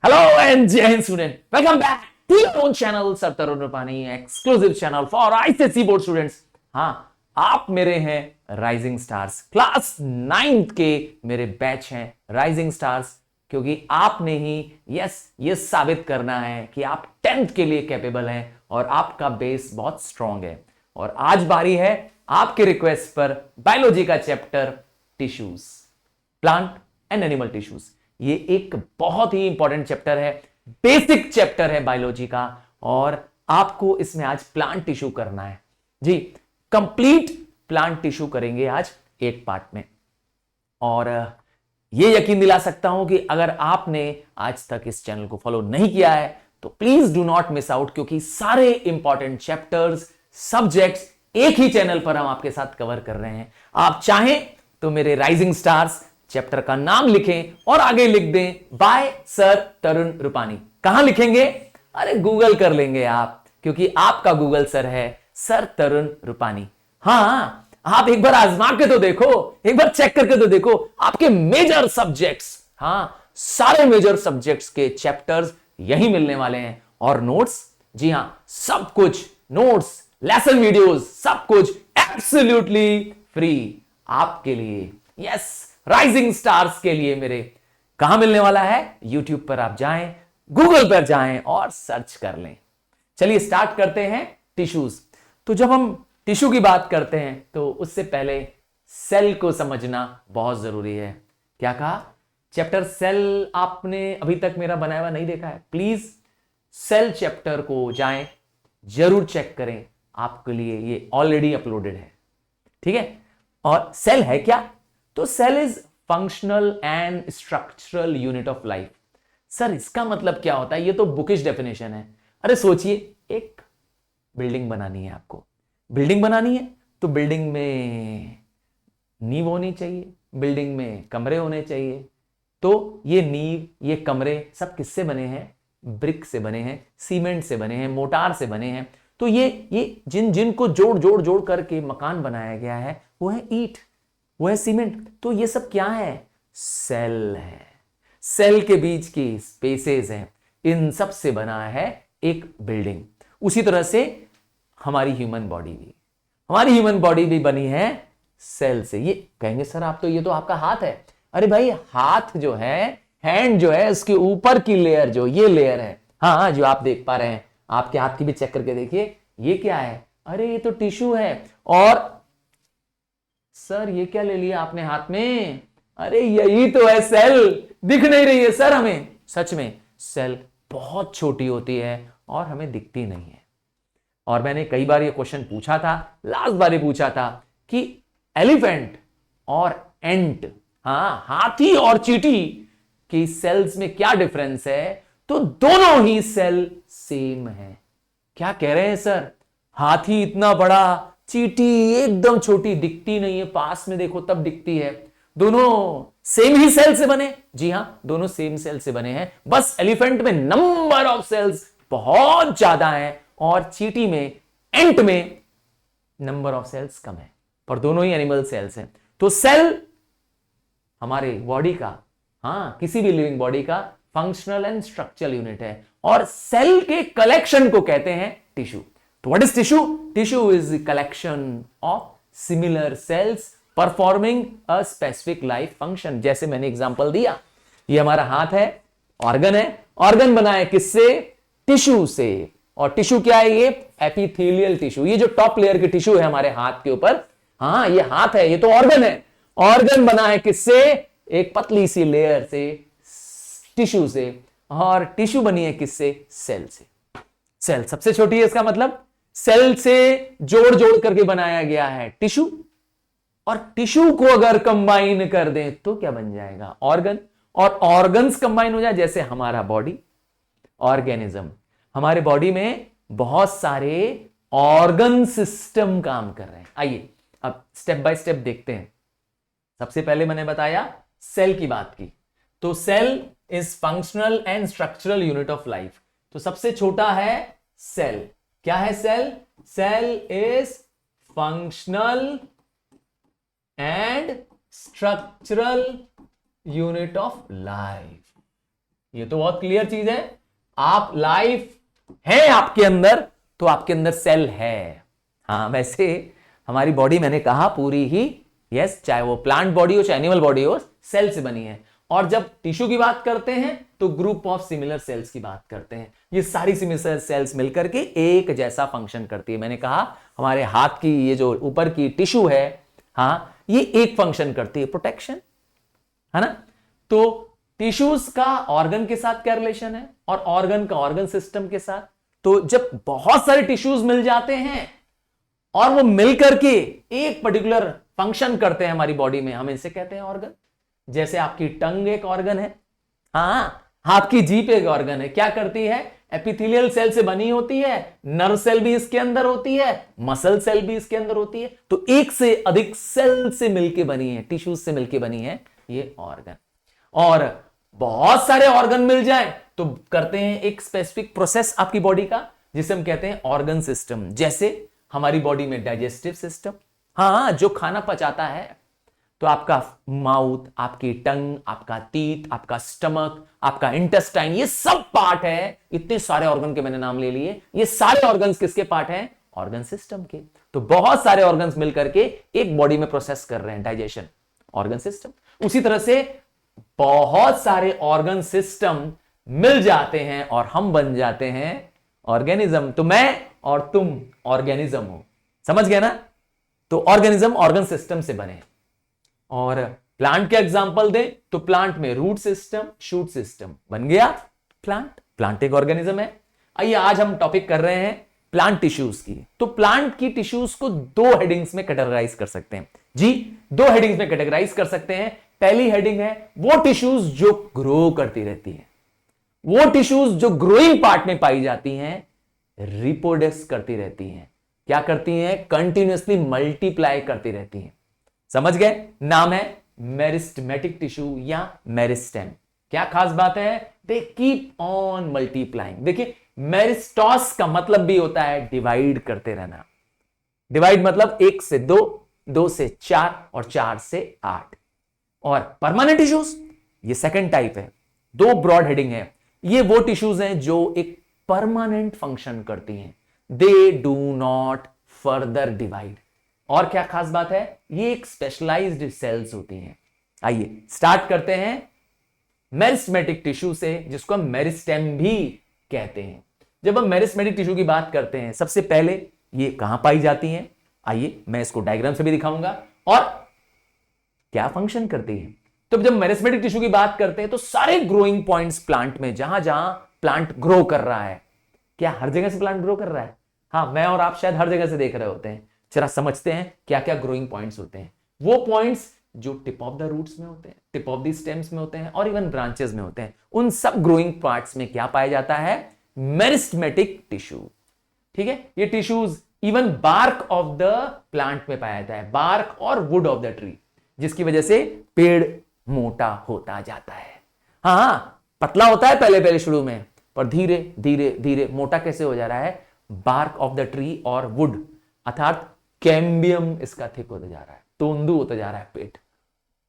Hello and Jai Hind student. Welcome back to your own channel Sir Tarun Rupani, exclusive channel for ICSE board students. हाँ, आप मेरे हैं rising stars, class 9th के मेरे batch हैं rising stars, क्योंकि आपने ही ये साबित करना है कि आप 10th के लिए कैपेबल हैं और आपका बेस बहुत स्ट्रांग है। और आज बारी है आपके रिक्वेस्ट पर बायोलॉजी का chapter tissues, plant and animal tissues. ये एक बहुत ही इंपॉर्टेंट चैप्टर है, बेसिक चैप्टर है बायोलॉजी का, और आपको इसमें आज प्लांट टिश्यू करना है जी। कंप्लीट प्लांट टिश्यू करेंगे आज 8 पार्ट में। और ये यकीन दिला सकता हूं कि अगर आपने आज तक इस चैनल को फॉलो नहीं किया है तो please do not miss out, क्योंकि सारे इंपॉर्टेंट चैप्टर्स, सब्जेक्ट्स एक ही चैनल पर हम आपके साथ कवर कर रहे हैं। आप चाहें तो मेरे राइजिंग स्टार्स चैप्टर का नाम लिखें और आगे लिख दें बाय सर तरुण रूपानी। कहां लिखेंगे? अरे गूगल कर लेंगे आप, क्योंकि आपका गूगल सर है सर तरुण रूपानी। हाँ, आप एक बार आजमा के तो देखो, एक बार चेक करके तो देखो आपके मेजर सब्जेक्ट्स, हाँ सारे मेजर सब्जेक्ट्स के चैप्टर्स यही मिलने वाले हैं। और नोट्स, जी हां सब कुछ, नोट्स, लेसन वीडियोस, सब कुछ एब्सोल्युटली फ्री आपके लिए। यस, राइजिंग स्टार्स के लिए मेरे कहां मिलने वाला है? यूट्यूब पर आप जाएं, गूगल पर जाएं और सर्च कर लें। चलिए स्टार्ट करते हैं टिश्यूज। तो जब हम टिश्यू की बात करते हैं तो उससे पहले सेल को समझना बहुत जरूरी है। क्या कहा? चैप्टर सेल आपने अभी तक मेरा बनाया हुआ नहीं देखा है, प्लीज सेल चैप्टर को जाएं, जरूर चेक करें, आपके लिए ये ऑलरेडी अपलोडेड है, ठीक है। और सेल है क्या? तो cell is functional and structural unit of life. Sir इसका मतलब क्या होता है? ये तो बुकिश डेफिनेशन है। अरे सोचिए, एक बिल्डिंग बनानी है आपको, बिल्डिंग बनानी है तो बिल्डिंग में नींव होनी चाहिए, बिल्डिंग में कमरे होने चाहिए। तो ये नींव, ये कमरे सब किससे बने हैं? ब्रिक से बने हैं, सीमेंट से बने हैं, मोटार से बने हैं। तो ये जिनको जोड़ करके मकान बनाया गया है वो है ईंट, वो है सीमेंट। तो ये सब क्या है? सेल है। सेल के बीच की स्पेसेस हैं, इन सब से बना है एक बिल्डिंग। उसी तरह से हमारी ह्यूमन बॉडी भी बनी है सेल से। ये कहेंगे सर आप तो, ये तो आपका हाथ है। अरे भाई, हाथ जो है, हैंड जो है, उसके ऊपर की लेयर जो ये लेयर है, हाँ जो आप देख पा रहे हैं, आपके हाथ की भी चेक करके देखिए, ये क्या है? अरे ये तो टिश्यू है। और सर ये क्या ले लिया आपने हाथ में? अरे यही तो है सेल। दिख नहीं रही है सर हमें? सच में सेल बहुत छोटी होती है और हमें दिखती नहीं है। और मैंने कई बार ये क्वेश्चन पूछा था, लास्ट बार ही पूछा था कि एलिफेंट और एंट, हाँ हाथी और चींटी की सेल्स में क्या डिफरेंस है? तो दोनों ही सेल सेम है। क्या कह रहे हैं सर? हाथी इतना बड़ा, चींटी एकदम छोटी, दिखती नहीं है, पास में देखो तब दिखती है। दोनों सेम ही सेल से बने? जी हां, दोनों सेम सेल से बने हैं, बस एलिफेंट में नंबर ऑफ सेल्स बहुत ज्यादा है और चींटी में, एंट में नंबर ऑफ सेल्स कम है, पर दोनों ही एनिमल सेल्स हैं। तो सेल हमारे बॉडी का, हाँ किसी भी लिविंग बॉडी का फंक्शनल एंड स्ट्रक्चरल यूनिट है, और सेल के कलेक्शन को कहते हैं टिश्यू। तो what is tissue? Tissue is collection of similar sales performing a specific life function. जैसे मैंने एग्जांपल दिया, ये हमारा हाथ है, ऑर्गन है, ऑर्गन बना है किससे? टिश्यू से। और टिश्यू क्या है? ये एपिथेलियल टिश्यू, ये जो टॉप लेयर की टिश्यू है हमारे हाथ के ऊपर, हाँ ये हाथ है, ये तो ऑर्गन है। ऑर्गन बना है किससे? एक पतली सी लेयर से, टिश्यू से। और टिश्यू बनी है किससे? सेल से। सेल सबसे छोटी है, इसका मतलब सेल से जोड़ करके बनाया गया है टिश्यू। और टिश्यू को अगर कंबाइन कर दें तो क्या बन जाएगा? ऑर्गन। और ऑर्गन्स कंबाइन हो जाए, जैसे हमारा बॉडी ऑर्गेनिज्म, हमारे बॉडी में बहुत सारे ऑर्गन सिस्टम काम कर रहे हैं। आइए अब स्टेप बाय स्टेप देखते हैं। सबसे पहले मैंने बताया सेल की बात की, तो cell is functional and structural unit of life. तो सबसे छोटा है सेल। क्या है cell? Cell is functional and structural unit of life. ये तो बहुत क्लियर चीज है। आप लाइफ है आपके अंदर, तो आपके अंदर सेल है। हाँ, वैसे हमारी बॉडी मैंने कहा पूरी ही, यस, चाहे वो प्लांट बॉडी हो चाहे एनिमल बॉडी हो, सेल से बनी है। और जब टिश्यू की बात करते हैं तो ग्रुप ऑफ सिमिलर सेल्स की बात करते हैं। ये सारी सिमिलर सेल्स मिलकर के एक जैसा फंक्शन करती है। मैंने कहा हमारे हाथ की ये जो ऊपर की टिश्यू है, हाँ, ये एक फंक्शन करती है, प्रोटेक्शन, है ना। तो टिश्यूज का ऑर्गन के साथ क्या रिलेशन है और ऑर्गन का ऑर्गन सिस्टम के साथ। तो जब बहुत सारे टिश्यूज मिल जाते हैं और वो मिलकर के एक पर्टिकुलर फंक्शन करते हैं हमारी बॉडी में, हम इसे कहते हैं ऑर्गन। जैसे आपकी टंग एक ऑर्गन है, हाँ, आपकी जीभ एक ऑर्गन है। क्या करती है? एपिथेलियल सेल से बनी होती है, नर्व सेल भी इसके अंदर होती है, मसल सेल भी इसके अंदर होती है। तो एक से अधिक सेल से मिलकर बनी है, टिश्यूज से मिलकर बनी है ये ऑर्गन। और बहुत सारे ऑर्गन मिल जाए तो करते हैं एक स्पेसिफिक प्रोसेस आपकी बॉडी का, जिसे हम कहते हैं ऑर्गन सिस्टम। जैसे हमारी बॉडी में डाइजेस्टिव सिस्टम, हाँ, जो खाना पचाता है, तो आपका माउथ, आपकी टंग, आपका टीथ, आपका स्टमक, आपका इंटेस्टाइन, ये सब पार्ट है। इतने सारे ऑर्गन के मैंने नाम ले लिए। ये सारे ऑर्गन्स किसके पार्ट हैं? ऑर्गन सिस्टम के। तो बहुत सारे ऑर्गन्स मिलकर के एक बॉडी में प्रोसेस कर रहे हैं डाइजेशन, ऑर्गन सिस्टम। उसी तरह से बहुत सारे ऑर्गन सिस्टम मिल जाते हैं और हम बन जाते हैं ऑर्गेनिज्म। तो मैं और तुम ऑर्गेनिज्म हो, समझ गए ना। तो ऑर्गेनिज्म ऑर्गन सिस्टम से बने। और प्लांट के एग्जांपल दें तो प्लांट में रूट सिस्टम, शूट सिस्टम, बन गया प्लांट एक ऑर्गेनिज्म है। आइए आज हम टॉपिक कर रहे हैं प्लांट टिश्यूज की। तो प्लांट की टिश्यूज को दो हेडिंग्स में कैटेगराइज कर सकते हैं जी, दो हेडिंग्स में कैटेगराइज कर सकते हैं। पहली हेडिंग है वो टिश्यूज जो ग्रो करती रहती है, वो टिश्यूज जो ग्रोइंग पार्ट में पाई जाती हैं, रिप्रोडक्स करती रहती हैं। क्या करती हैं? कंटिन्यूअसली मल्टीप्लाई करती रहती हैं। समझ गए? नाम है मेरिस्टेमेटिक टिश्यू या मेरिस्टेम। क्या खास बात है? They keep on multiplying. देखिए, मेरिस्टॉस का मतलब भी होता है डिवाइड करते रहना। डिवाइड मतलब 1 से 2, 2 से 4 और 4 से 8। और परमानेंट टिश्यूज, ये सेकंड टाइप है। दो ब्रॉड हेडिंग है। ये वो टिश्यूज हैं जो एक परमानेंट फंक्शन करती हैं। They do not further divide. और क्या खास बात है? ये एक स्पेशलाइज्ड सेल्स होती हैं। आइए स्टार्ट करते हैं मेरिस्टेमेटिक टिश्यू से, जिसको हम मेरिस्टेम भी कहते हैं। जब हम मेरिस्टेमेटिक टिश्यू की बात करते हैं, सबसे पहले ये कहां पाई जाती हैं? आइए मैं इसको डायग्राम से भी दिखाऊंगा और क्या फंक्शन करती है। तो जब मेरिस्टेमेटिक टिश्यू की बात करते हैं तो सारे ग्रोइंग पॉइंट्स प्लांट में, जहां जहां प्लांट ग्रो कर रहा है, क्या हर जगह से प्लांट ग्रो कर रहा है? हाँ, मैं और आप शायद हर जगह से देख रहे होते हैं। जरा समझते हैं क्या क्या ग्रोइंग पॉइंट्स होते हैं। वो पॉइंट्स जो टिप ऑफ द रूट्स में होते हैं, टिप ऑफ द स्टेम्स में होते हैं और इवन ब्रांचेस में होते हैं। उन सब ग्रोइंग पार्ट्स में क्या पाया जाता है? Meristematic tissue. ठीक है, ये tissues even bark of the plant में पाया जाता है, बार्क और वुड ऑफ द ट्री, जिसकी वजह से पेड़ मोटा होता जाता है। हाँ, पतला होता है पहले पहले शुरू में, पर धीरे धीरे धीरे मोटा कैसे हो जा रहा है? बार्क ऑफ द ट्री और वुड, अर्थात कैम्बियम इसका थिक होता जा रहा है, तोंदू होता जा रहा है, पेट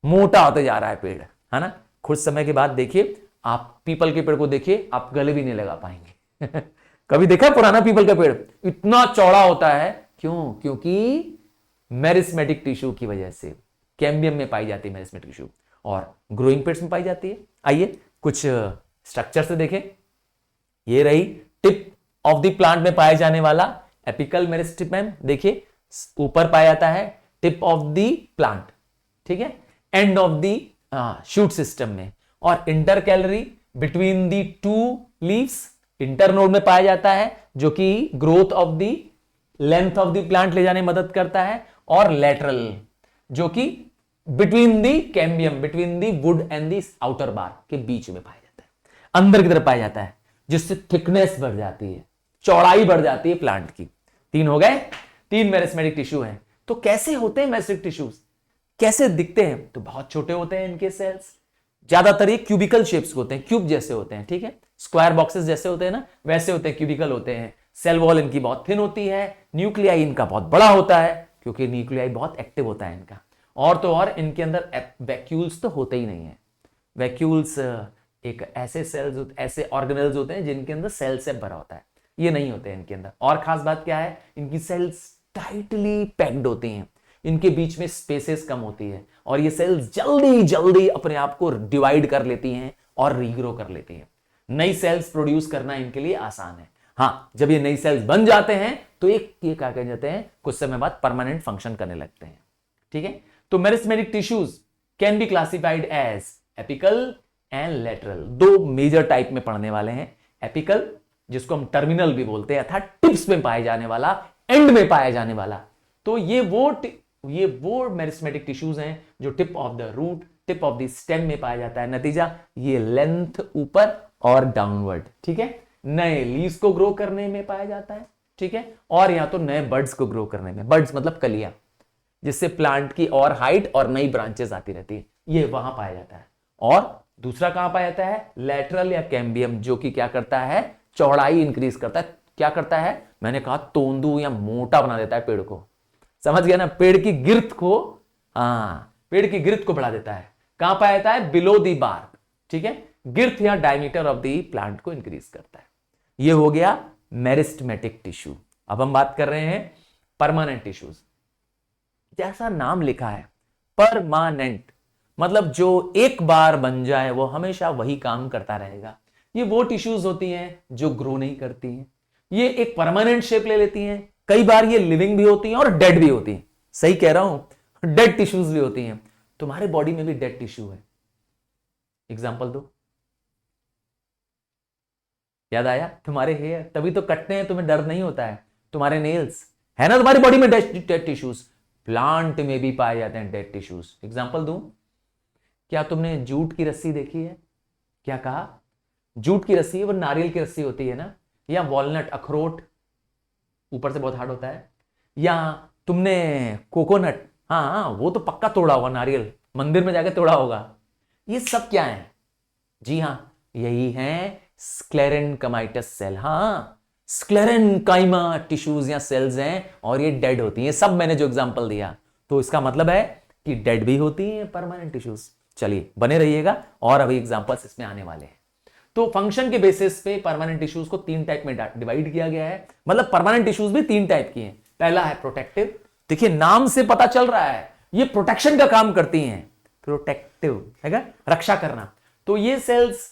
मोटा होता जा रहा है पेड़, है ना। कुछ समय के बाद देखिए, आप पीपल के पेड़ को देखिए, आप गले भी नहीं लगा पाएंगे। कभी देखा पुराना पीपल का पेड़? इतना चौड़ा होता है। क्यों? क्योंकि मेरिस्टेमेटिक टिश्यू की वजह से। कैम्बियम में पाई जाती है मेरिस्टेमेटिक टिश्यू और ग्रोइंग पेड्स में पाई जाती है। आइए कुछ स्ट्रक्चर से देखें। ये रही टिप ऑफ द प्लांट में पाया जाने वाला एपिकल मेरिस्टेम। देखिए, ऊपर पाया जाता है टिप ऑफ द प्लांट, ठीक है, end of the shoot system में। और intercalary between the two leaves, internode में पाया जाता है, जो कि growth of the length of the plant ले जाने में मदद करता है। और लेटरल, जो कि between the cambium, between the wood and the outer bark के बीच में पाया जाता है, अंदर की तरफ पाया जाता है, जिससे थिकनेस बढ़ जाती है, चौड़ाई बढ़ जाती है प्लांट की। 3 हो गए, 3 मेरिस्टेमेटिक टिश्यू हैं। तो कैसे होते हैं मेरिस्टेमेटिक टिश्यूज? कैसे दिखते हैं? तो बहुत छोटे होते हैं इनके सेल्स, ज्यादातर ये क्यूबिकल शेप्स होते हैं, क्यूब जैसे होते हैं, ठीक है, स्क्वायर बॉक्सेस जैसे होते हैं ना, वैसे होते हैं, क्यूबिकल होते हैं। सेल वॉल इनकी बहुत थिन होती है, न्यूक्लियाई इनका बहुत बड़ा होता है, क्योंकि न्यूक्लियाई बहुत एक्टिव होता है इनका। और तो और इनके अंदर वैक्यूल्स तो होते ही नहीं है। वैक्यूल्स एक ऐसे सेल्स, ऐसे ऑर्गेनेल्स होते हैं जिनके अंदर सेल से भरा होता है, ये नहीं होते हैं इनके अंदर। और खास बात क्या है, इनकी सेल्स टाइटली पैक्ड होती हैं, इनके बीच में स्पेसेस कम होती है, और ये सेल्स जल्दी जल्दी अपने आप को डिवाइड कर लेती हैं और रीग्रो कर लेती हैं। नई सेल्स प्रोड्यूस करना इनके लिए आसान है। हाँ, जब ये नई सेल्स बन जाते हैं तो ये क्या कह जाते हैं, कुछ समय बाद परमानेंट फंक्शन करने लगते हैं। ठीक है, तो meristematic tissues can be classified as apical and lateral. दो मेजर टाइप में पढ़ने वाले हैं, एपिकल जिसको हम टर्मिनल भी बोलते हैं, अर्थात टिप्स में पाए जाने वाला, एंड में पाया जाने वाला। तो ये वो मेरिस्टेमेटिक टिश्यूज हैं जो tip of the root, tip of the stem में पाया जाता है। नतीजा ये लेंथ ऊपर और डाउनवर्ड, ठीक है, नए लीव्स को ग्रो करने में पाया जाता है। ठीक है, और या तो नए बर्ड्स को ग्रो करने में, बर्ड्स मतलब कलियां, जिससे प्लांट की और हाइट और नई ब्रांचेस आती रहती है, ये वहां पाया जाता है। और दूसरा कहां पाया जाता है, लेटरल या कैम्बियम, जो कि क्या करता है, चौड़ाई इंक्रीज करता है। क्या करता है, मैंने कहा तोंदू या मोटा बना देता है पेड़ को, समझ गया ना, पेड़ की गिरथ को, पेड़ की गिरथ को बढ़ा देता है। कहां पाया जाता है, बिलो दी बार्क। ठीक है, गिरथ या डायमीटर ऑफ दी प्लांट को इंक्रीज करता है। ये हो गया मेरिस्टेमेटिक टिश्यू। अब हम बात कर रहे हैं परमानेंट टिश्यूज। जैसा नाम लिखा है परमानेंट, मतलब जो एक बार बन जाए वो हमेशा वही काम करता रहेगा। ये वो टिश्यूज होती हैं जो ग्रो नहीं करती हैं, ये एक परमानेंट शेप ले लेती हैं। कई बार ये लिविंग भी होती हैं और डेड भी होती हैं। सही कह रहा हूं, डेड टिश्यूज भी होती हैं। तुम्हारे बॉडी में भी डेड टिश्यू है, एग्जांपल दो, याद आया, तुम्हारे हेयर, तभी तो कटते हैं, तुम्हें दर्द नहीं होता है। तुम्हारे नेल्स है ना, तुम्हारी बॉडी में डेड टिश्यूज। प्लांट में भी पाए जाते हैं डेड टिश्यूज। एग्जांपल दूं, क्या तुमने जूट की रस्सी देखी है? क्या कहा, जूट की रस्सी, वो नारियल की रस्सी होती है ना, या वॉलनट, अखरोट ऊपर से बहुत हार्ड होता है, या तुमने कोकोनट, हाँ वो तो पक्का तोड़ा होगा, नारियल मंदिर में जाके तोड़ा होगा। ये सब क्या है, जी हाँ यही है स्क्लेरेनकाइमस सेल। हाँ, स्क्लेरेनकाइमा टिश्यूज या सेल्स हैं, और ये डेड होती हैं। सब मैंने जो एग्जांपल दिया, तो इसका मतलब है कि डेड भी होती हैं परमानेंट टिश्यूज। चलिए बने रहिएगा, और अभी एग्जांपल्स इसमें आने वाले हैं। तो फंक्शन के बेसिस पे परमानेंट टिश्यूज को 3 टाइप में डिवाइड किया गया है। मतलब परमानेंट टिश्यूज भी 3 टाइप की हैं। पहला है प्रोटेक्टिव, देखिए नाम से पता चल रहा है ये प्रोटेक्शन का काम करती हैं। प्रोटेक्टिव है रक्षा करना। तो ये सेल्स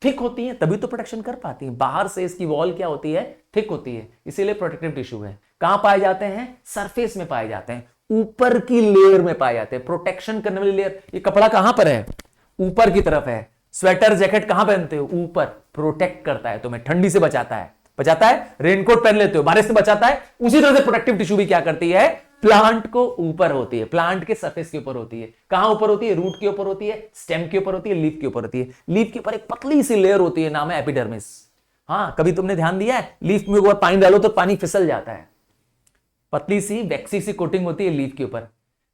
थिक होती हैं, तभी तो प्रोटेक्शन कर पाती हैं। बाहर से इसकी वॉल क्या होती है, थिक होती है, इसीलिए प्रोटेक्टिव टिश्यू है। कहां पाए जाते हैं, सरफेस में पाए जाते हैं, ऊपर की लेयर में पाए जाते हैं। प्रोटेक्शन करने वाली लेयर, ये कपड़ा कहां पर है, ऊपर की तरफ है। स्वेटर जैकेट कहां पहनते हो, ऊपर, प्रोटेक्ट करता है, तुम्हें ठंडी से बचाता है, रेनकोट पहन लेते हो, बारिश से बचाता है। उसी तरह से प्रोटेक्टिव टिश्यू भी क्या करती है, प्लांट को ऊपर होती है, प्लांट के सरफेस के ऊपर होती है। कहां ऊपर होती है, रूट के ऊपर होती है, स्टेम के ऊपर होती है, लीफ के ऊपर होती है। लीफ के ऊपर एक पतली सी लेयर होती है, नाम है एपिडर्मिस। हाँ, कभी तुमने ध्यान दिया है, लीफ में अगर पानी डालो तो पानी फिसल जाता है, पतली सी वैक्सी सी कोटिंग होती है लीफ के ऊपर।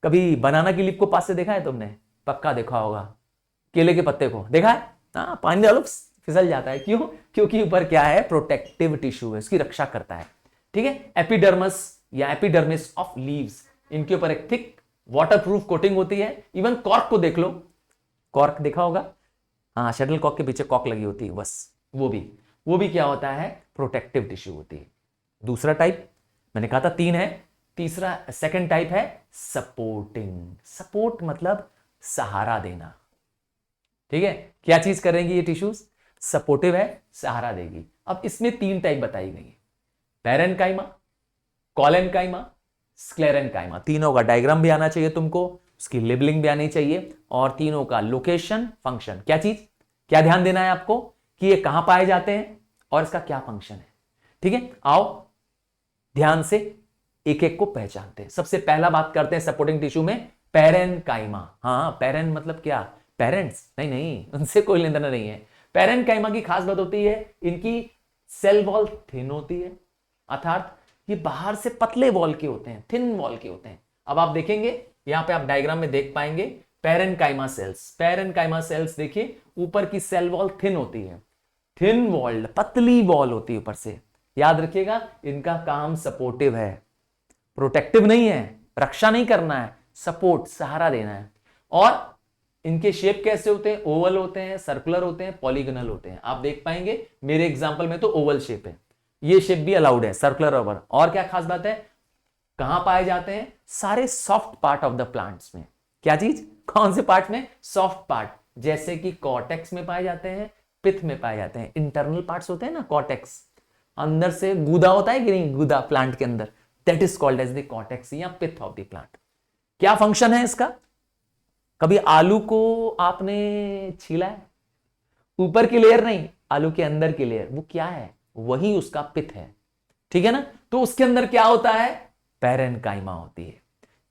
कभी बनाना की लीफ को पास से देखा है तुमने, पक्का देखा होगा, केले के पत्ते को देखा है, हाँ पानी डालो फिसल जाता है। क्यों, क्योंकि ऊपर क्या है, प्रोटेक्टिव टिश्यू है, उसकी रक्षा करता है। ठीक है, एपिडर्मस या एपिडर्मिस ऑफ लीव्स, इनके ऊपर एक थिक वाटरप्रूफ कोटिंग होती है। इवन कॉर्क को देख लो, कॉर्क देखा होगा, हाँ शटल कॉर्क के पीछे कॉर्क लगी होती है, बस वो भी क्या होता है, प्रोटेक्टिव टिश्यू होती है। दूसरा टाइप मैंने कहा था 3 है, तीसरा सेकंड टाइप है सपोर्टिंग। सपोर्ट मतलब सहारा देना। ठीक है, क्या चीज करेंगी ये टिश्यूज, सपोर्टिव है, सहारा देगी। अब इसमें 3 टाइप बताई गई है, पैरेनकाइमा, कॉलेनकाइमा, स्क्लेरेनकाइमा। तीनों का डायग्राम भी आना चाहिए तुमको, उसकी लेबलिंग भी आनी चाहिए, और तीनों का लोकेशन, फंक्शन, क्या चीज, क्या ध्यान देना है आपको कि ये कहां पाए जाते हैं और इसका क्या फंक्शन है। ठीक है, आओ ध्यान से एक एक को पहचानते हैं। सबसे पहला बात करते हैं सपोर्टिंग टिश्यू में, पैरेनकाइमा। हाँ, पैरेन मतलब क्या, पेरेंट्स, नहीं, उनसे कोई लेना नहीं है। पैरेनकाइमा की खास बात होती है, इनकी सेल वॉल थिन होती है, अर्थात ये बाहर से पतले वॉल के होते हैं, थिन वॉल के होते हैं। अब आप देखेंगे यहां पे, आप डायग्राम में देख पाएंगे पैरेनकाइमा सेल्स देखिए, ऊपर की सेल वॉल थिन होती है, थिन वॉल्ड, पतली वॉल होती है ऊपर से। याद रखिएगा, इनका काम सपोर्टिव है, प्रोटेक्टिव नहीं है, रक्षा नहीं करना है, सपोर्ट, सहारा देना है। और इनके शेप कैसे होते हैं? ओवल होते हैं, सर्कुलर होते हैं, पॉलीगोनल होते हैं। आप देख पाएंगे मेरे एग्जांपल में तो ओवल शेप है, ये शेप भी अलाउड है, सर्कुलर ओवल। और क्या खास बात है? कहां पाए जाते हैं? सारे soft part of the plants में। क्या चीज? कौन से पार्ट में? सॉफ्ट पार्ट, जैसे कि कॉर्टेक्स में पाए जाते हैं, पिथ में पाए जाते हैं। इंटरनल पार्ट्स होते हैं ना, कॉर्टेक्स, अंदर से गूदा होता है कि नहीं, गूदा प्लांट के अंदर, that is called as the cortex या पिथ ऑफ द प्लांट। क्या फंक्शन है इसका? कभी आलू को आपने छीला है? ऊपर की लेयर नहीं, आलू के अंदर की लेयर, वो क्या है? वही उसका पिथ है, ठीक है ना। तो उसके अंदर क्या होता है? पैरेन्काइमा होती है।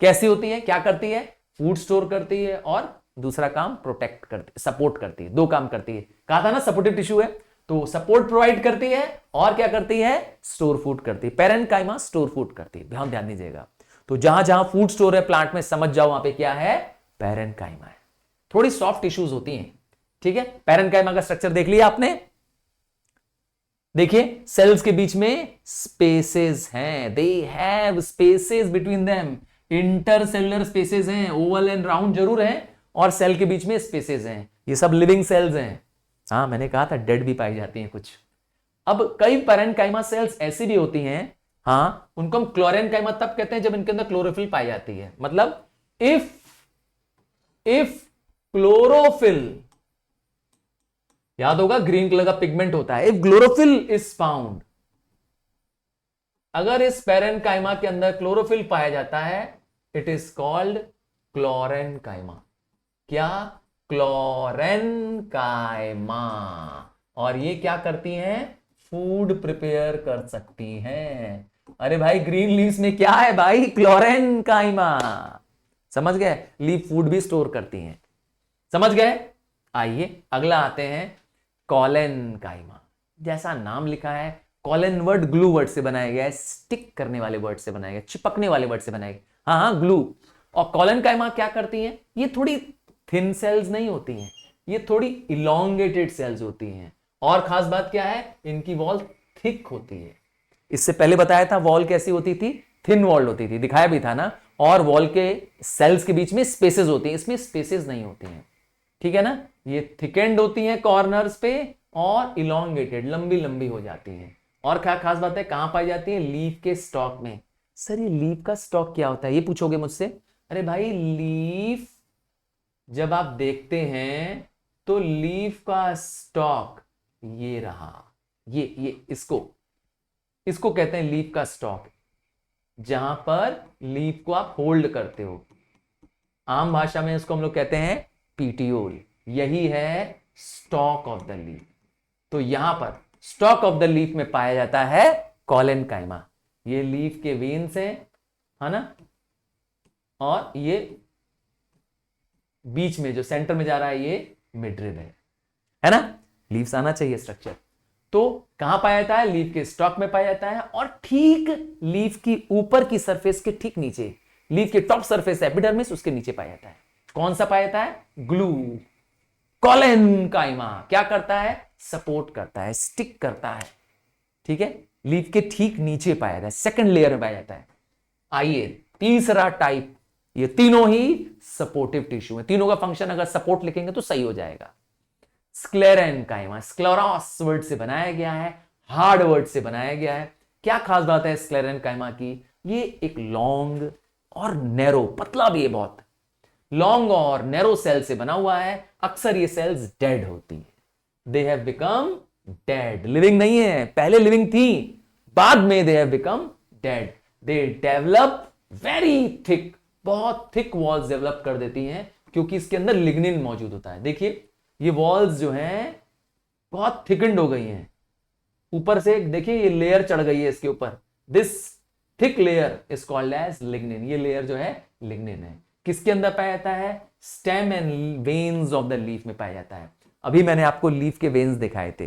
कैसी होती है? क्या करती है? फूड स्टोर करती है और दूसरा काम प्रोटेक्ट करती, सपोर्ट करती है। दो काम करती है, कहा था ना सपोर्टिव टिश्यू है, तो सपोर्ट प्रोवाइड करती है और क्या करती है? स्टोर फूड करती है। पैरेन्काइमा स्टोर फूड करती है, ध्यान दीजिएगा। तो जहां जहां फूड स्टोर है प्लांट में, समझ जाओ वहां पे क्या है? पैरेन्काइमा है। थोड़ी सॉफ्ट टिश्यूज होती हैं, ठीक है। पैरेन्काइमा का स्ट्रक्चर देख लिया आपने? देखिए सेल्स के बीच में स्पेसेस हैं, they have spaces between them, intercellular spaces हैं, ओवल एंड राउंड जरूर है, और सेल के बीच में स्पेसेस हैं। ये सब लिविंग सेल्स हैं। हाँ, मैंने कहा था डेड भी पाई जाती हैं कुछ। अब कई पैरेन्काइमा सेल्स ऐसी भी होती हैं, हाँ, उनको हम क्लोरेन्काइमा तब कहते हैं जब इनके अंदर क्लोरोफिल पाई जाती है। मतलब इफ क्लोरोफिल, याद होगा ग्रीन कलर का पिगमेंट होता है, इफ क्लोरोफिल इज फाउंड, अगर इस पैरेन्काइमा के अंदर क्लोरोफिल पाया जाता है, इट इज कॉल्ड क्लोरेन्काइमा। क्या? क्लोरेन्काइमा। और ये क्या करती हैं? फूड प्रिपेयर कर सकती हैं। अरे भाई ग्रीन लीव्स में क्या है भाई? क्लोरेन्काइमा। समझ गए? लीफ फूड भी स्टोर करती हैं। समझ गए? आइए अगला आते हैं, कॉलेन्काइमा। जैसा नाम लिखा है, कॉलन वर्ड ग्लू वर्ड से बनाया गया है, स्टिक करने वाले वर्ड से बनाया गया, चिपकने वाले वर्ड से बनाया गया। हाँ, ग्लू। और कॉलेन्काइमा क्या करती हैं? ये थोड़ी थिन सेल्स नहीं होती हैं, ये थोड़ी इलोंगेटेड सेल्स होती हैं। और खास बात क्या है? इनकी वॉल थिक होती है। इससे पहले बताया था वॉल कैसी होती थी? थिन वॉल होती थी, दिखाया भी था ना। और वॉल के सेल्स के बीच में स्पेसेस होती हैं, इसमें स्पेसेस नहीं होती हैं, ठीक है ना। ये थिकेंड होती हैं कॉर्नर्स पे और इलोंगेटेड, लंबी लंबी हो जाती हैं। और क्या खास बात है? कहां पाई जाती है? लीफ के स्टॉक में। सर ये लीफ का स्टॉक क्या होता है, ये पूछोगे मुझसे। अरे भाई लीफ जब आप देखते हैं तो लीफ का स्टॉक ये रहा, ये इसको कहते हैं लीफ का स्टॉक, जहां पर लीफ को आप होल्ड करते हो। आम भाषा में इसको हम लोग कहते हैं पीटियोल। यही है स्टॉक ऑफ द लीफ। तो यहां पर स्टॉक ऑफ द लीफ में पाया जाता है कॉलेन्काइमा। ये लीफ के वेन्स हैं, है ना, और ये बीच में जो सेंटर में जा रहा है ये मिडरिब है ना। लीव्स आना चाहिए स्ट्रक्चर। तो कहां पाया जाता है? लीफ के स्टॉक में पाया जाता है, और ठीक लीफ की ऊपर की सरफेस के ठीक नीचे, लीफ के टॉप सरफेस एपिडर्मिस, उसके नीचे पाया जाता है। कौन सा पाया जाता है? ग्लू। कॉलेन्काइमा क्या करता है? सपोर्ट करता है, स्टिक करता है, ठीक है। लीफ के ठीक नीचे पाया जाता है, सेकंड लेयर में पाया जाता है। आइए तीसरा टाइप, ये तीनों ही सपोर्टिव टिश्यू है। तीनों का फंक्शन अगर सपोर्ट लिखेंगे तो सही हो जाएगा। स्क्लेरेन्काइमा, स्क्लेरोस वर्ड से बनाया गया है, हार्ड वर्ड से बनाया गया है। क्या खास बात है स्क्लेरेन्काइमा की? ये एक लॉन्ग और नैरो, पतला भी है बहुत, लॉन्ग और नैरो सेल से बना हुआ है। अक्सर ये सेल्स डेड होती है, they have become dead, living नहीं है। पहले लिविंग थी, बाद में they have become dead. They develop very thick, बहुत थिक वॉल्स डेवलप कर देती हैं, क्योंकि इसके अंदर लिग्निन मौजूद होता है। देखिए ये वॉल्स जो हैं बहुत थिकंड हो गई हैं, ऊपर से देखिए ये लेयर चढ़ गई है इसके ऊपर, this thick layer is called as lignin. ये लेयर जो है लिग्निन है। किसके अंदर पाया जाता है? Stem and veins of the leaf में पाया जाता है। अभी मैंने आपको लीफ के वेन्स दिखाए थे,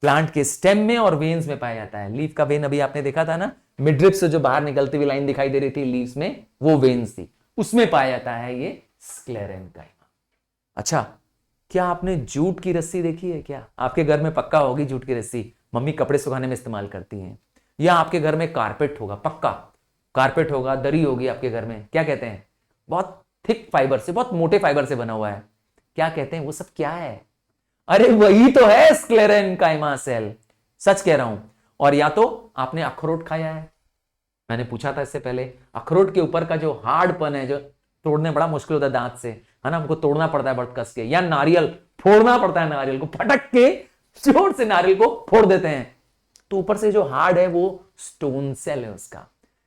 प्लांट के स्टेम में और वेन्स में पाया जाता है। लीफ का वेन अभी आपने देखा था ना, मिडरिप से जो बाहर निकलती हुई लाइन दिखाई दे रही थी लीव्स में, वो वेन्स थी, उसमें पाया जाता है ये स्क्लेरेन्काइमा। अच्छा, क्या आपने जूट की रस्सी देखी है? क्या आपके घर में पक्का होगी जूट की रस्सी, मम्मी कपड़े सुखाने में इस्तेमाल करती हैं। या आपके घर में कारपेट होगा, पक्का कारपेट होगा, दरी होगी आपके घर में, क्या कहते हैं, बहुत थिक फाइबर से, बहुत मोटे फाइबर से बना हुआ है, क्या कहते हैं, वो सब क्या है? अरे वही तो है स्क्लेरेनकाइमा सेल, सच कह रहा हूं। और या तो आपने अखरोट खाया है, मैंने पूछा था इससे पहले, अखरोट के ऊपर का जो हार्डपन है, जो तोड़ने बड़ा मुश्किल होता है दांत से, है ना, हमको तोड़ना पड़ता है बट कस के, या नारियल फोड़ना पड़ता है, नारियल को फटक के जोर से नारियल को फोड़ देते हैं, तो ऊपर से जो हार्ड है वो स्टोन सेल है उसका।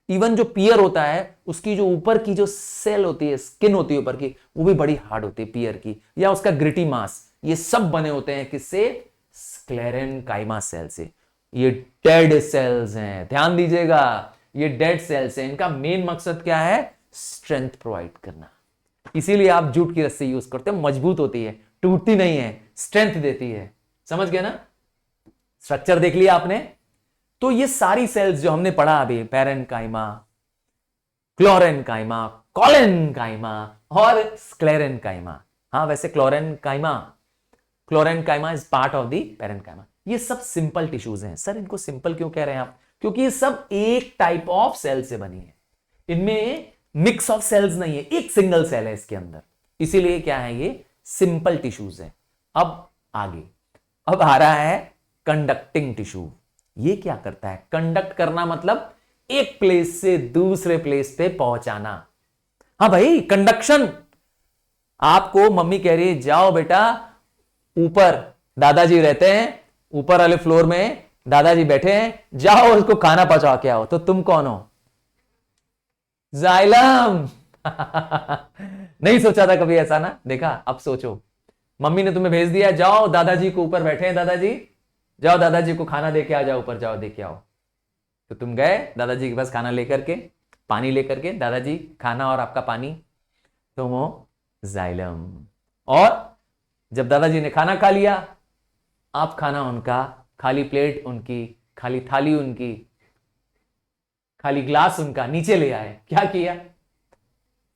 इवन जो पियर होता है उसकी जो ऊपर की जो सेल होती है, स्किन होती है ऊपर की, वो भी बड़ी हार्ड होती है पियर की, या उसका ग्रिटी मास, ये सब बने होते हैं किससे? स्क्लेरेनकाइमा सेल से। ये डेड सेल्स हैं, ध्यान दीजिएगा, ये डेड सेल्स हैं। इनका मेन मकसद क्या है? स्ट्रेंथ प्रोवाइड करना। इसीलिए आप जूट की रस्सी यूज करते हो, मजबूत होती है, टूटती नहीं है, स्ट्रेंथ देती है। समझ गए ना? स्ट्रक्चर देख लिया आपने? तो ये सारी सेल्स जो हमने पढ़ा अभी, पैरेन्काइमा, क्लोरेन्काइमा, कोलेन्काइमा और स्क्लेरेन्काइमा, हाँ वैसे क्लोरेन्काइमा is part of the parenchyma, ये सब सिंपल टिश्यूज हैं। सर इनको सिंपल क्यों कह रहे हैं आप? क्योंकि ये सब एक टाइप ऑफ सेल से बनी है, इनमें मिक्स ऑफ सेल्स नहीं है, एक सिंगल सेल है इसके अंदर, इसीलिए क्या है, ये सिंपल टिश्यूज है। अब आगे, अब आ रहा है कंडक्टिंग टिश्यू। ये क्या करता है? कंडक्ट करना मतलब एक प्लेस से दूसरे प्लेस पे पहुंचाना। हाँ भाई, कंडक्शन। आपको मम्मी कह रही है जाओ बेटा ऊपर, दादाजी रहते हैं ऊपर वाले फ्लोर में, दादाजी बैठे हैं, जाओ उसको खाना पहुंचा के आओ, तो तुम कौन हो? जाइलम। नहीं सोचा था कभी ऐसा ना, देखा? अब सोचो, मम्मी ने तुम्हें भेज दिया, जाओ दादाजी को ऊपर बैठे हैं, दादाजी जाओ दादाजी को खाना दे के आ जाओ, ऊपर जाओ दे के आओ। तो तुम गए दादाजी के पास खाना लेकर के, पानी लेकर के, दादाजी खाना और आपका पानी, तुम हो जाइलम। और जब दादाजी ने खाना खा लिया, आप खाना उनका, खाली प्लेट उनकी, खाली थाली उनकी, खाली ग्लास उनका नीचे ले आए, क्या किया?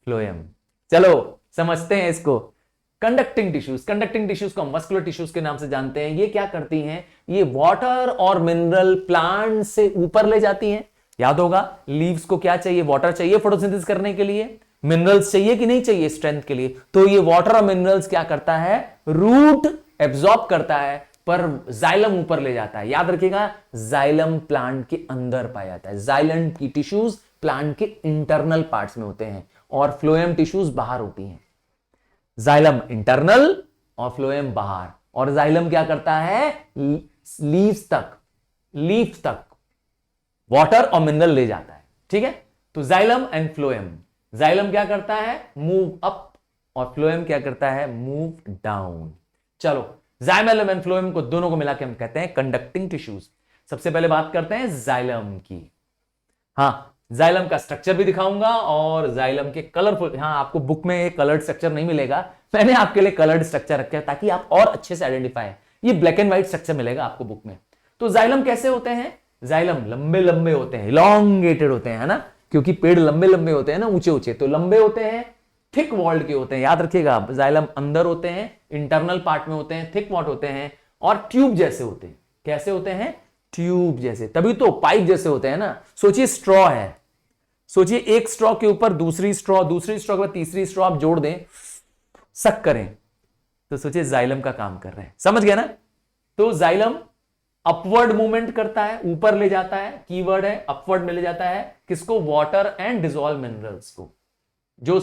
फ्लोएम। चलो समझते हैं इसको। कंडक्टिंग टिश्यूज को मस्कुलर टिश्यूज के नाम से जानते हैं। ये क्या करती हैं? ये वाटर और मिनरल प्लांट से ऊपर ले जाती हैं। याद होगा, लीव्स को क्या चाहिए? वाटर चाहिए फोटोसिंथेसिस करने के लिए, मिनरल्स चाहिए कि नहीं चाहिए स्ट्रेंथ के लिए? तो ये वाटर और मिनरल्स क्या करता है? रूट एब्जॉर्ब करता है, पर जाइलम ऊपर ले जाता है। याद रखिएगा, जाइलम प्लांट के अंदर पाया जाता है। जाइलम की टिश्यूज प्लांट के इंटरनल पार्ट्स में होते हैं और फ्लोएम टिश्यूज बाहर होती हैं। जाइलम इंटरनल और फ्लोएम बाहर। और जाइलम क्या करता है? लीव्स तक वाटर और मिनरल ले जाता है। ठीक है, तो जाइलम एंड फ्लोएम, जाइलम क्या करता है? मूव अप, और फ्लोएम क्या करता है? Move down. चलो, जाइलम एंड फ्लोएम को दोनों को मिला के हम कहते हैं कंडक्टिंग टिश्यूज। सबसे पहले बात करते हैं जाइलम की। हाँ, जाइलम का स्ट्रक्चर भी दिखाऊंगा और जाइलम के कलरफुल, हाँ आपको बुक में ये कलर्ड स्ट्रक्चर नहीं मिलेगा, मैंने आपके लिए कलर्ड स्ट्रक्चर रखे हैं ताकि आप और अच्छे से आइडेंटिफाई, ये ब्लैक एंड व्हाइट स्ट्रक्चर मिलेगा आपको बुक में। तो जाइलम कैसे होते हैं? जाइलम लंबे लंबे होते हैं, इलॉन्गेटेड होते हैं, है ना, क्योंकि पेड़ लंबे लंबे होते हैं ना, ऊंचे ऊंचे, तो लंबे होते हैं, थिक वॉल्ड के होते हैं। याद रखिएगा, जाइलम अंदर होते हैं, इंटरनल पार्ट में होते हैं, थिक वॉल्ड होते हैं और ट्यूब जैसे होते हैं। कैसे होते हैं? ट्यूब जैसे, तभी तो पाइप जैसे होते हैं ना। सोचिए स्ट्रॉ है, सोचिए एक स्ट्रॉ के ऊपर दूसरी स्ट्रॉ के बाद तीसरी स्ट्रॉ आप जोड़ दें, सक करें, तो सोचिए जाइलम का काम कर रहे हैं। समझ गए ना? तो जाइलम अपवर्ड मूवमेंट करता है, ऊपर ले जाता है, कीवर्ड है अपवर्ड में ले जाता है किसको? वाटर एंड डिसॉल्व मिनरल्स को, जो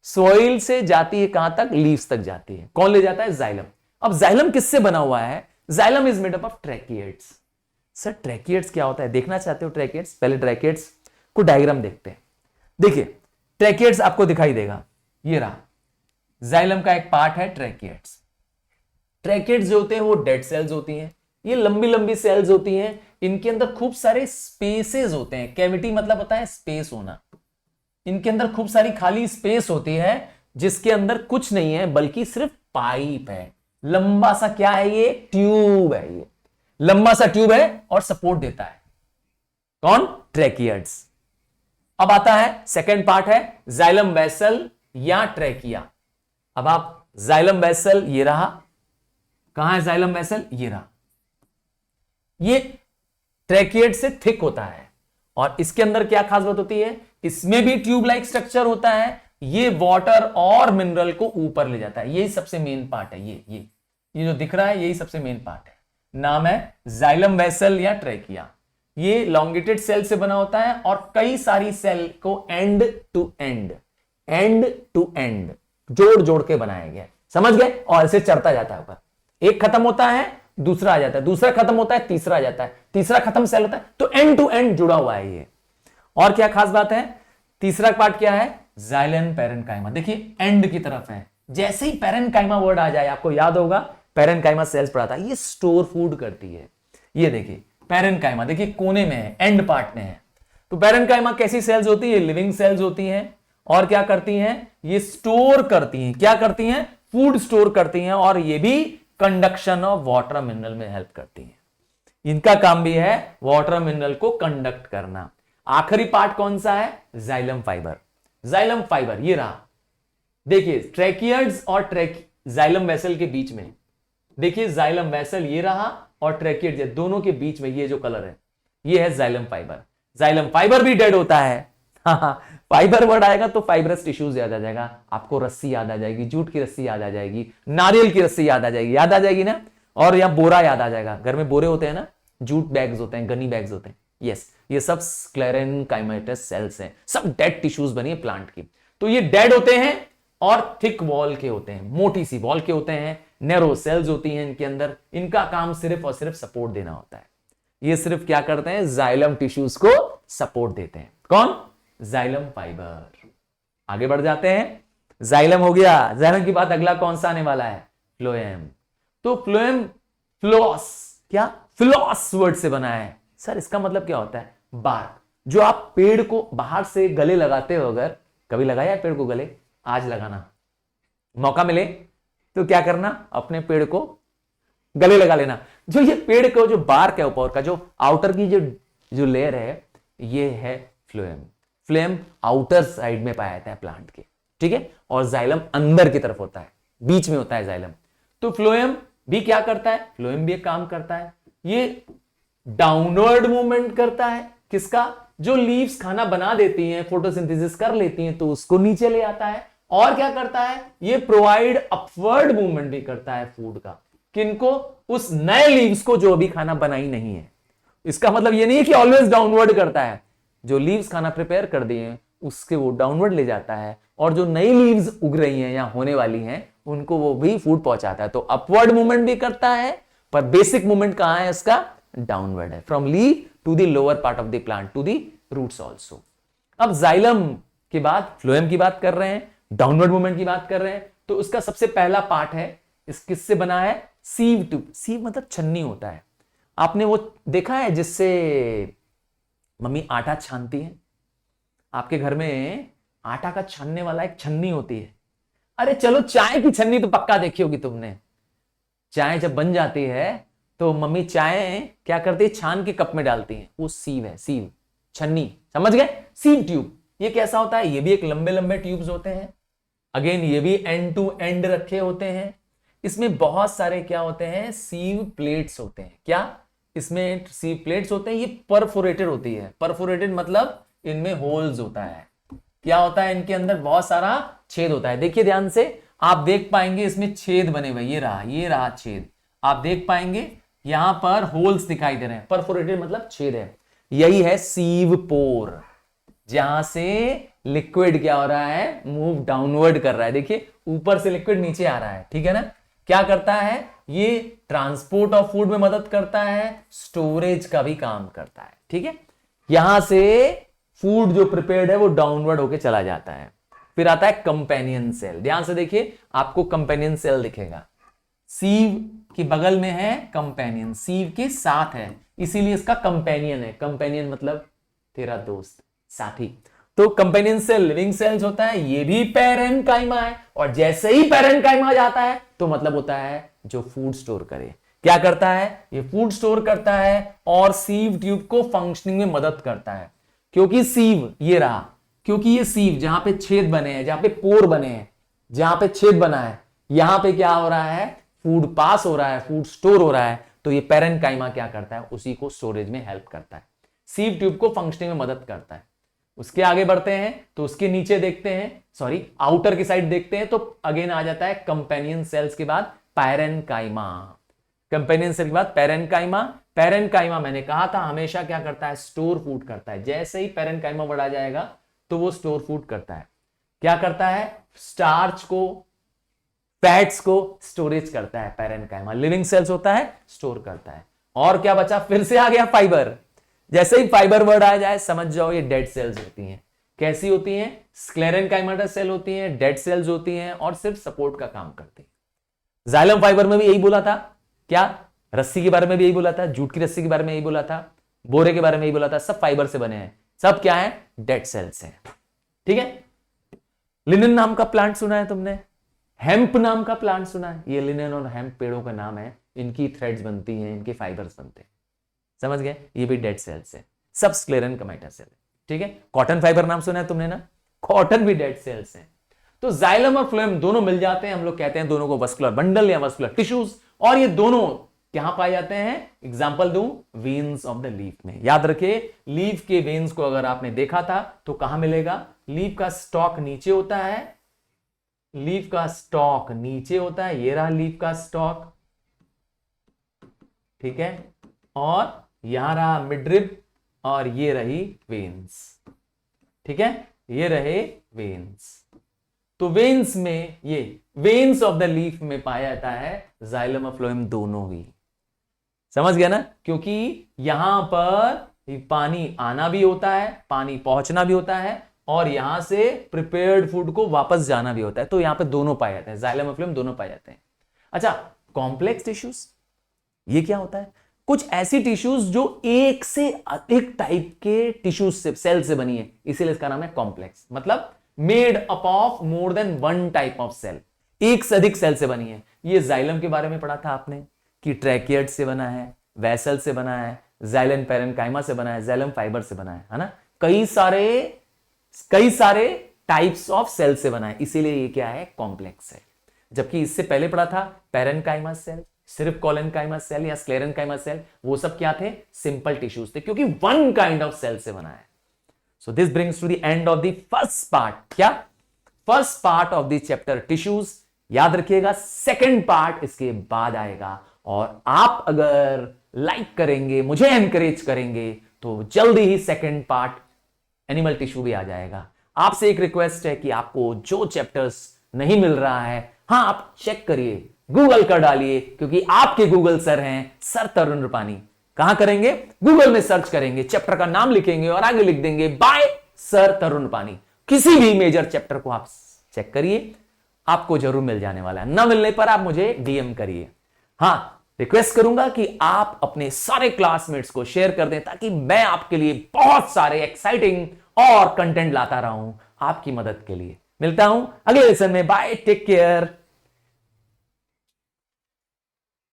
सॉइल से जाती है कहां तक? लीव्स तक जाती है। कौन ले जाता है? जाइलम। अब जाइलम किससे बना हुआ है? Xylem is made up of tracheids. Sir tracheids क्या होता है? देखना चाहते हो ट्रैकिएट्स? पहले ट्रैकिएट्स को डायग्राम देखते हैं। देखिए, ट्रैकिएट्स आपको दिखाई देगा, ये रहा जाइलम का एक पार्ट है ट्रैकिएट्स। ट्रैकिएट्स जो होते हैं वो डेड सेल्स होती हैं, ये लंबी लंबी सेल्स होती हैं, इनके अंदर खूब सारे स्पेसेस होते हैं। कैविटी मतलब होता है स्पेस होना, इनके अंदर खूब सारी खाली स्पेस होती है जिसके अंदर कुछ नहीं है बल्कि सिर्फ पाइप है। लंबा सा क्या है? ये ट्यूब है, ये लंबा सा ट्यूब है और सपोर्ट देता है। कौन? ट्रैकियड्स। अब आता है सेकंड पार्ट है जाइलम वेसल या ट्रैकिया। अब आप जाइलम वेसल, ये रहा, कहां है जाइलम वेसल? ये रहा, ये ट्रैकियड से थिक होता है और इसके अंदर क्या खास बात होती है? इसमें भी ट्यूब लाइक स्ट्रक्चर होता है, ये वाटर और मिनरल को ऊपर ले जाता है। यही सबसे मेन पार्ट है। ये जो दिख रहा है यही सबसे मेन पार्ट है। नाम है जाइलम वेसल या ट्रेकिया। ये लॉन्गिटेड सेल से बना होता है और कई सारी सेल को एंड टू एंड जोड़ जोड़ के बनाया गया। समझ गए? और ऐसे चढ़ता जाता है ऊपर। एक खत्म होता है दूसरा आ जाता है, दूसरा खत्म होता है तीसरा आ जाता है, तीसरा खत्म सेल होता है, तो एंड टू एंड जुड़ा हुआ है ये। और क्या खास बात है? तीसरा पार्ट क्या है? जाइलन पैरेन्काइमा। देखिए एंड की तरफ है। जैसे ही पैरेन्काइमा वर्ड आ जाए, आपको याद होगा पैरेन्काइमा सेल्स पढ़ा था, ये स्टोर फूड करती है। ये देखिए पैरेन्काइमा, देखिए कोने में है, एंड पार्ट में है। तो पैरेन्काइमा कैसी सेल्स होती है? लिविंग सेल्स होती हैं। और क्या करती हैं? ये स्टोर करती हैं। क्या करती हैं? फूड स्टोर करती हैं। और ये भी कंडक्शन ऑफ वाटर मिनरल में हेल्प करती हैं। इनका काम भी है वाटर मिनरल को कंडक्ट करना। आखिरी पार्ट कौन सा है? Xylem fibre. जाइलम फाइबर ये रहा। देखिए ट्रैकियड्स और जाइलम वेसल के बीच में, देखिए जाइलम वेसल ये रहा और ट्रैकियड्स दोनों के बीच में ये जो कलर है ये है जाइलम फाइबर। जाइलम फाइबर भी डेड होता है। फाइबर वर्ड आएगा तो फाइबरस टिश्यूज याद आ जाएगा आपको। रस्सी याद आ जाएगी, जूट की रस्सी याद आ जाएगी, नारियल की रस्सी याद आ जाएगी ना। और या बोरा याद आ जाएगा। घर में बोरे होते हैं ना, जूट बैग्स होते हैं, गनी बैग्स होते हैं। यस, ये सब स्क्लेरेनकाइमेटस सेल्स हैं। सब डेड टिश्यूज बनी है प्लांट की। तो ये डेड होते हैं और थिक वॉल के होते हैं, मोटी सी वॉल के होते हैं। नैरो सेल्स होती हैं इनके अंदर। इनका काम सिर्फ और सिर्फ सपोर्ट देना होता है। ये सिर्फ क्या करते हैं? जाइलम टिश्यूज को सपोर्ट देते हैं। कौन? Xylem fibre. आगे बढ़ जाते हैं। जाइलम हो गया। जाइलम की बात अगला कौन सा आने वाला है? फ्लोएम। तो फ्लोएम फ्लॉस, क्या फ्लॉस वर्ड से बना है। सर इसका मतलब क्या होता है? बार्क। जो आप पेड़ को बाहर से गले लगाते हो, अगर कभी लगाया है पेड़ को गले, आज लगाना। मौका मिले तो क्या करना? अपने पेड़ को गले लगा लेना। जो ये पेड़ को जो बार्क है ऊपर का, जो आउटर की जो लेयर है, ये है फ्लोएम। फ्लोएम आउटर साइड में पाया जाता है प्लांट के, ठीक है। और जाइलम अंदर की तरफ होता है, बीच में होता है जाइलम। तो फ्लोएम भी क्या करता है? फ्लोएम भी एक काम करता है, ये डाउनवर्ड मूवमेंट करता है। किसका? जो लीव्स खाना बना देती हैं, फोटोसिंथेसिस कर लेती हैं, तो उसको नीचे ले आता है। और क्या करता है? ये प्रोवाइड अपवर्ड मूवमेंट भी करता है फूड का। किनको? उस नए लीव्स को जो अभी खाना बनाई नहीं है। इसका मतलब ये नहीं है कि ऑलवेज डाउनवर्ड करता है। जो लीव्स खाना प्रिपेयर कर दिए हैं उसके वो डाउनवर्ड ले जाता है, और जो नई लीव्स उग रही हैं या होने वाली हैं उनको वो भी फूड पहुंचाता है। तो अपवर्ड मूवमेंट भी करता है, पर बेसिक मूवमेंट कहां है इसका? डाउनवर्ड है, from leave to the lower part of the plant to the roots also. अब जाइलम के बाद फ्लोएम की बात कर रहे हैं, डाउनवर्ड मूवमेंट की बात कर रहे हैं। तो उसका सबसे पहला पार्ट है, इस किससे बना है? Sieve tube. सीव मतलब छन्नी होता है। आपने वो देखा है जिससे मम्मी आटा छानती है? आपके घर में आटा का छानने वाला एक छन्नी होती है। अरे चलो चाय की छन्नी तो पक्का देखी होगी तुमने। चाय जब बन जाती है तो मम्मी चाय क्या करती है? छान के कप में डालती है। वो सीव है, सीव छन्नी, समझ गए? Sieve tube. ये कैसा होता है? ये भी एक लंबे लंबे ट्यूब्स होते हैं। अगेन ये भी एंड टू एंड रखे होते हैं। इसमें बहुत सारे क्या होते हैं? सीव प्लेट्स होते हैं। क्या इसमें सीव प्लेट्स होते हैं? ये परफोरेटेड होती है। परफोरेटेड मतलब इनमें होल्स होता है। क्या होता है? इनके अंदर बहुत सारा छेद होता है। देखिए ध्यान से, आप देख पाएंगे इसमें छेद बने हुए। ये रहा छेद, आप देख पाएंगे यहां पर होल्स दिखाई दे रहे हैं। परफोरेटेड मतलब छेद है। यही है सीव पोर, जहां से लिक्विड क्या हो रहा है? मूव डाउनवर्ड कर रहा है। देखिए ऊपर से लिक्विड नीचे आ रहा है, ठीक है ना। क्या करता है? ये ट्रांसपोर्ट ऑफ फूड में मदद करता है, स्टोरेज का भी काम करता है, ठीक है। यहां से फूड जो प्रिपेयर्ड है वो डाउनवर्ड होके चला जाता है। फिर आता है कंपेनियन सेल। ध्यान से देखिए, आपको कंपेनियन सेल दिखेगा। सीव के बगल में है कंपेनियन, सीव के साथ है, इसीलिए इसका कंपेनियन है। कंपेनियन मतलब तेरा दोस्त, साथी। तो कंपेनियन सेल लिविंग सेल्स होता है, ये भी पैरेन्काइमा है। और जैसे ही पैरेन्काइमा जाता है तो मतलब होता है जो फूड स्टोर करे। क्या करता है? ये फूड स्टोर करता है और सीव ट्यूब को फंक्शनिंग में मदद करता है। क्योंकि सीव ये रहा, क्योंकि ये सीव जहां पे छेद बने हैं, जहां पे पोर बने हैं, जहां पे छेद बना है, यहां पे क्या हो रहा है? फूड पास हो रहा है, फूड स्टोर हो रहा है। तो ये पैरेन्काइमा क्या करता है? उसी को स्टोरेज में हेल्प करता है, सीव ट्यूब को फंक्शनिंग में मदद करता है। उसके आगे बढ़ते हैं तो उसके नीचे देखते हैं, सॉरी आउटर की साइड देखते हैं तो अगेन आ जाता है कंपेनियन सेल्स के बाद पैरेनकाइमा। कंपेनियन सेल के बाद पैरेनकाइमा। पैरेनकाइमा मैंने कहा था हमेशा क्या करता है, स्टोर फूड करता है। जैसे ही पैरेनकाइमा बढ़ा जाएगा तो वो स्टोर फूड करता है। क्या करता है, स्टार्च को, फैट्स को स्टोरेज करता है। पैरेनकाइमा लिविंग सेल्स होता है, स्टोर करता है। और क्या बचा, फिर से आ गया फाइबर। जैसे ही फाइबर वर्ड आ जाए समझ जाओ ये डेड सेल्स होती हैं। कैसी होती हैं, स्क्लेरेनकाइमेटस सेल होती हैं, डेड सेल्स होती हैं और सिर्फ सपोर्ट का काम करती हैं। जाइलम फाइबर में भी यही बोला था, क्या रस्सी के बारे में भी यही बोला था, जूट की रस्सी के बारे में यही बोला था, बोरे के बारे में यही बोला था, सब फाइबर से बने हैं, सब क्या है, डेड सेल्स हैं। ठीक है। लिनन नाम का प्लांट सुना है तुमने, हेम्प नाम का प्लांट सुना है, ये लिनन और हेम्प पेड़ों का नाम है, इनकी थ्रेड्स बनती हैं, इनके फाइबर्स बनते हैं। समझ गए, ये भी डेड सेल्स है, सब स्क्लेरेनकाइमा सेल है। ठीक है। कॉटन फाइबर नाम सुना है तुमने ना, कॉटन भी डेड सेल्स हैं। तो जाइलम और फ्लोएम दोनों मिल जाते हैं, हम लोग कहते हैं दोनों को वस्कुलर बंडल या वस्कुलर टिश्यूज। और ये दोनों कहां पाए जाते हैं, एग्जांपल दूं, वेन्स ऑफ द लीफ में। याद रखिए, लीफ के वेन्स को अगर आपने देखा था तो कहां मिलेगा, लीफ का स्टॉक नीचे होता है, लीफ का स्टॉक नीचे होता है, ये रहा लीफ का स्टॉक। ठीक है। और यहां रहा मिडरिब और ये रही वेन्स। ठीक है, ये रहे वेन्स। तो वेन्स में, ये वेन्स ऑफ द लीफ में पाया जाता है जाइलम और फ्लोएम दोनों ही। समझ गया ना, क्योंकि यहां पर पानी आना भी होता है, पानी पहुंचना भी होता है और यहां से प्रिपेयर्ड फूड को वापस जाना भी होता है। तो यहां पे दोनों पाए जाते हैं, जाइलम और फ्लोएम दोनों पाए जाते हैं। अच्छा, कॉम्प्लेक्स टिश्यूज, ये क्या होता है, कुछ ऐसी टिश्यूज जो एक से अधिक टाइप के टिश्यूज से, सेल से बनी है, इसीलिए इसका नाम है कॉम्प्लेक्स। मतलब made up of more than one type of cell, एक से अधिक सेल से बनी है। ये जाइलम के बारे में पढ़ा था आपने कि ट्रैकियड से बना है, वेसल से बना है, जाइलन पैरेनकाइमा से बना है, जाइलम फाइबर से बना है ना, कई सारे टाइप्स ऑफ सेल से बना है, इसीलिए ये क्या है, कॉम्प्लेक्स है। जबकि इससे पहले पढ़ा था पैरेनकाइमा सेल, सिर्फ कोलेनकाइमा सेल या स्क्लेरेनकाइमा सेल, वो सब क्या थे, सिंपल टिश्यूज थे, क्योंकि वन काइंड ऑफ सेल से बना है। So this brings to the end of the first part. क्या, first part of the chapter tissues. याद रखिएगा सेकंड पार्ट इसके बाद आएगा। और आप अगर लाइक करेंगे, मुझे एनकरेज करेंगे, तो जल्दी ही सेकंड पार्ट एनिमल टिश्यू भी आ जाएगा। आपसे एक रिक्वेस्ट है कि आपको जो चैप्टर्स नहीं मिल रहा है, हां आप चेक करिए, गूगल कर डालिए, क्योंकि आपके गूगल सर हैं सर तरुण रूपानी। कहां करेंगे, गूगल में सर्च करेंगे, चैप्टर का नाम लिखेंगे और आगे लिख देंगे बाय सर तरुण रूपानी। किसी भी मेजर चैप्टर को आप चेक करिए, आपको जरूर मिल जाने वाला है। ना मिलने पर आप मुझे डीएम करिए। हां, रिक्वेस्ट करूंगा कि आप अपने सारे क्लासमेट्स को शेयर कर दें, ताकि मैं आपके लिए बहुत सारे एक्साइटिंग और कंटेंट लाता रहूं आपकी मदद के लिए। मिलता हूं अगले लेसन में, बाय, टेक केयर।